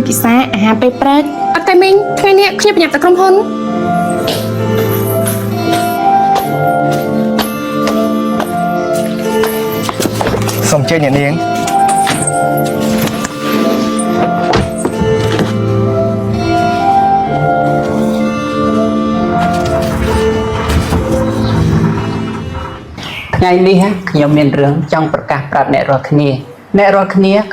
ពិសាអាហារពេលព្រឹកអត់តែមីងថ្ងៃនេះខ្ញុំប្រញាប់ទៅក្រុមហ៊ុនសូមជើញអ្នកនាងថ្ងៃនេះខ្ញុំមានរឿងចង់ប្រកាសប្រាប់អ្នករាល់គ្នា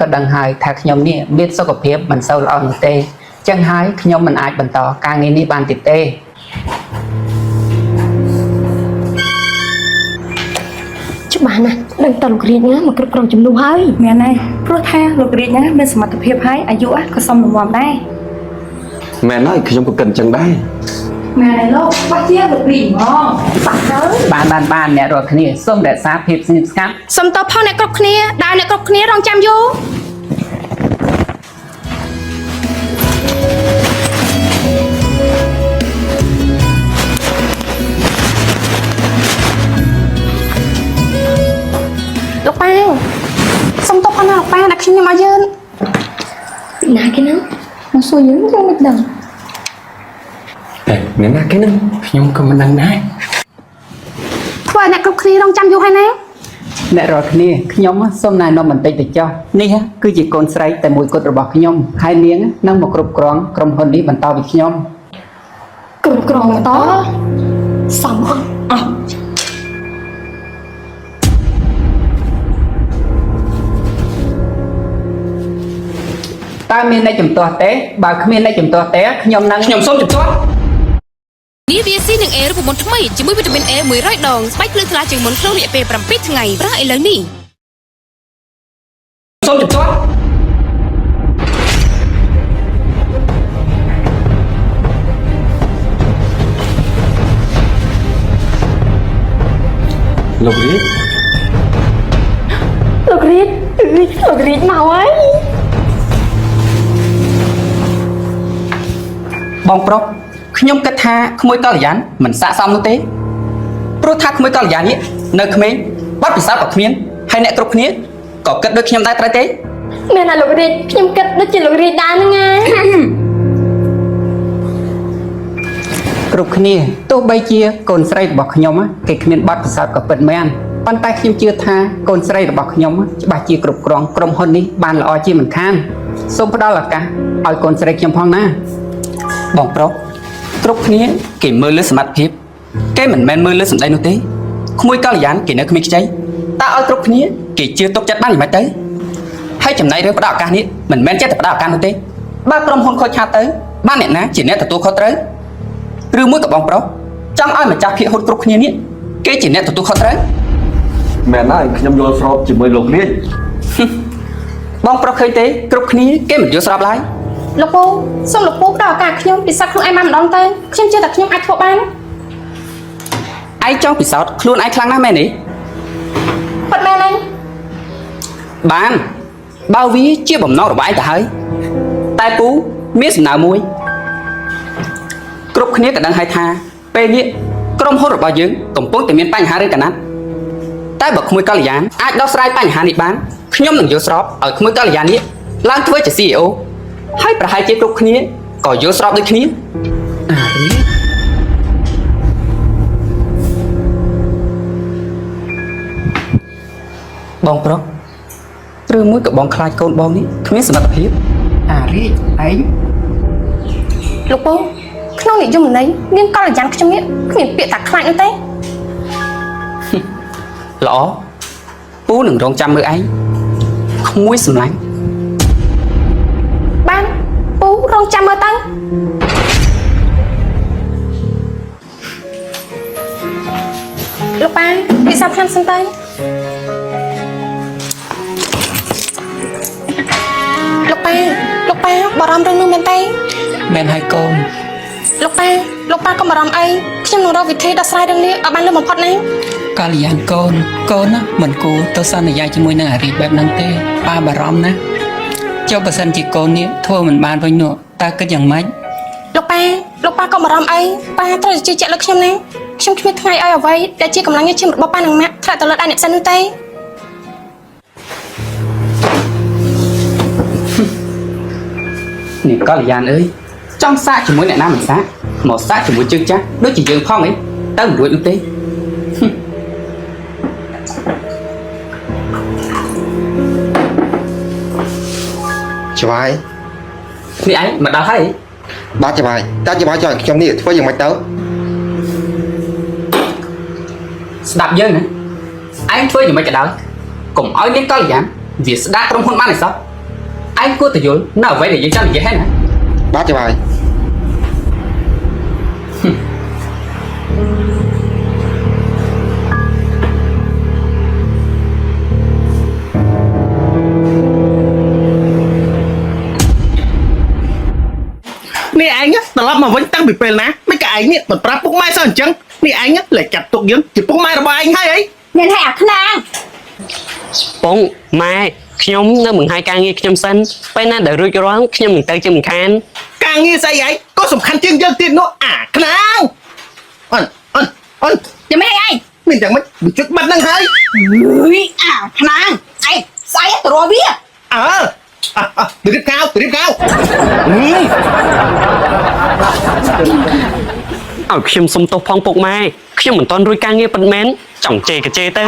ក៏ដឹងហើយថាខ្ញុំនេះមានសុខភាពមិនសូវល្អនោះទេចឹងហើយខ្ញុំមិនអាចបន្តការងារនេះបានទៀតទេច្បាស់ណាស់ដឹងតលោករាជណាមកគ្រប់គ្រងជំនួសហើយមែនហើយព្រោះថាលោករាជណាមានសមត្ថភាពហើយអាយុក៏សមរម្យដែរមែនហើយខ្ញុំក៏គិតអញ្ចឹងដែរមែនហើយលោកបាក់ជាលោករាជហ្មងបាក់ហើយបានអ្នករាល់គ្នាសូមរក្សាភាពស្ងៀមស្ងាត់សុំតបផងអ្នកគ្រប់គ្នាដែលអ្នកគ្រប់គ្នារងចាំយូរលោកប៉ាងសុំតបផងណាលោកប៉ាងដែលខ្ញុំមកយើងពីណាគេហ្នឹងមកសួរយើងមិនដឹងអ្នកណាគេនឹងខ្ញុំក៏មិនដឹងដែរធ្វើឲ្យអ្នកគ្រប់គ្នារងចាំយូរហើយណាអ្នករាល់គ្នាខ្ញុំសូមណែនាំបន្តិចទៅចុះនេះគឺជាកូនស្រីតែមួយគត់របស់ខ្ញុំហើយនាងនឹងមកគ្រប់គ្រងក្រុមហ៊ុននេះបន្តពីខ្ញុំគ្រប់គ្រងបន្តសំអស់តើមានអ្នកជំទាស់ទេបើគ្មានអ្នកជំទាស់ទេខ្ញុំសូមជំទាស់នេះវាស៊ីនឹង A រូបមន្តថ្មីជាមួយវីតាមីន A 100 ដងស្បែកភ្លឺថ្លាជាងមុនក្នុងរយៈពេល7ថ្ងៃប្រើឥឡូវនេះសូមជំទាស់លោករីលោករីតមកហើយបងប្រុសខ្ញុំគិតថាក្មួយកល្យានមិនស័ក្តិសមនោះទេព្រោះថាក្មួយកល្យាននេះនៅក្មេងបាត់ពិសោធន៍ក៏គ្មានហើយអ្នកគ្រប់គ្នាក៏គិតដូចខ្ញុំដែរត្រូវទេមែនណាលោករាជខ្ញុំគិតដូចជាលោករាជដែរហ្នឹងណាគ្រប់គ្នាទោះបីជាកូនស្រីរបស់ខ្ញុំគេគ្មានបាត់ពិសោធន៍ក៏ពិតមែនប៉ុន្តែខ្ញុំជឿថាកូនស្រីរបស់ខ្ញុំច្បាស់ជាគ្រប់គ្រងក្រុមហ៊ុននេះបានល្អជាមិនខានសូមផ្ដល់ឱកាសឲ្យកូនស្រីខ្ញុំផងណាបងប្រុសគ្រប់គ្នាគេមើលលើសមត្ថភាពគេមិនមែនមើលលើសម្ដីនោះទេក្មួយកល្យានគេនៅក្មេងខ្ចីតើឲ្យគ្រប់គ្នាគេជឿទុកចិត្តបានយ៉ាងម៉េចទៅហើយចំណែករឿងផ្ដល់ឱកាសនេះមិនមែនចេះតែផ្ដល់ឱកាសនោះទេបើក្រុមហ៊ុនខូចខាតទៅបានអ្នកណាជាអ្នកទទួលខុសត្រូវឬមួយក៏បងប្រុសចង់ឲ្យម្ចាស់ភាគហ៊ុនគ្រប់គ្នានេះគេជាអ្នកទទួលខុសត្រូវមែនហើយខ្ញុំយល់ស្របជាមួយលោករាជបងប្រុសឃើញទេគ្រប់គ្នាគេមិនយល់ស្របឡើយលោកពូសូមលោកពូផ្ដល់ឱកាសខ្ញុំពិសោធន៍ខ្លួនឯងបានម្ដងទៅខ្ញុំជឿថាខ្ញុំអាចធ្វើបានឯងចង់ពិសោធន៍ខ្លួនឯងខ្លាំងណាស់មែនទេពិតមែនទេបានបើវាជាបំណងរបស់ឯងទៅហើយតែពូមានសំណើមួយគ្រប់គ្នាក៏ដឹងហើយថាពេលនេះក្រុមហ៊ុនរបស់យើងកំពុងតែមានបញ្ហារឿងកណាត់តែបើក្មួយកល្យានអាចដោះស្រាយបញ្ហានេះបានខ្ញុំនឹងយល់ស្របឲ្យក្មួយកល្យាននេះឡើងធ្វើជា CEO ហើយប្រហែលជាគ្រប់គ្នាក៏យល់ស្របដូចគ្នាបងប្រុសឬមួយក៏បងខ្លាចកូនបងនេះគ្មានសមត្ថភាពរាជឯងលោកពូក្នុងនិយមន័យមានកល្យានខ្ញុំនេះគ្មានពាក្យថាខ្លាចនោះទេល្អពូនឹងរងចាំមើលឯងក្មួយសម្លាញ់បានពូរងចាំមើលទៅលោកប៉ាពិសាខ្ញុំសិនទៅលោកប៉ាបារម្ភរឿងនោះមែនទេមែនហើយកូនលោកប៉ាកុំបារម្ភអីខ្ញុំនឹងរកវិធីដោះស្រាយរឿងនេះឲ្យបានលឿនបំផុតណាកល្យានកូនណាមិនគួរទៅសន្យាជាមួយនឹងអារីបែបហ្នឹងទេប៉ាបារម្ភណាចុះបើសិនជាកូននេះធ្វើមិនបានវិញនោះតើគិតយ៉ាងម៉េចលោកប៉ាកុំបារម្ភអីប៉ាត្រូវជឿជាក់លើខ្ញុំណាខ្ញុំគ្មានថ្ងៃឲ្យអ្វីដែលជាកម្លាំងញើសឈាមរបស់ប៉ានិងម៉ាក់ធ្លាក់ទៅលើដៃអ្នកផ្សេងនោះទេ នេះកល្យានអើយចង់សាកជាមួយអ្នកណាមិនសាកមកសាកជាមួយជើងចាស់ដូចជាយើងផងអីទៅមិនរួចនោះទេច្បាយ នេះឯងមកដល់ហើយ បាទច្បាយតើច្បាយចង់ឲ្យខ្ញុំនេះធ្វើយ៉ាងម៉េចទៅ ស្ដាប់យើងណាឯងធ្វើយ៉ាងម៉េចក៏ដោយកុំឲ្យនាងកល្យានវាស្ដាប់ក្រុមហ៊ុនបានឯសោះឯងគួរតែយល់នៅអ្វីដែលយើងចង់និយាយហ្នឹងណា បាទច្បាយ នេះឯងត្រឡប់មកវិញតាំងពីពេលណាមិនក៏ឯងនេះមិនប្រាប់ពុកម៉ែសោះអញ្ចឹងនេះឯងលែចាត់ទុកយើងជាពុកម៉ែរបស់ឯងហើយអី មានឲ្យអាខ្នាង ពងម៉ែខ្ញុំនៅបង្ហាយការងារខ្ញុំសិនពេលណាដែលរួចរាល់ខ្ញុំនឹងទៅជាមិនខាន ការងារស្អីឯងក៏សំខាន់ជាងយើងទៀតនោះអាខ្នាងអូន ចាំមិនឲ្យឯង មានយ៉ាងម៉េចបញ្ចុចបាត់ហ្នឹងហើយ អើយអាខ្នាងឯងស្អីទៅរកវា ទៅរៀបកៅឲ្យខ្ញុំសុំទោសផងពុកម៉ែខ្ញុំមិនទាន់រួចការងារពិតមែនចង់ជេរក៏ជេរទៅ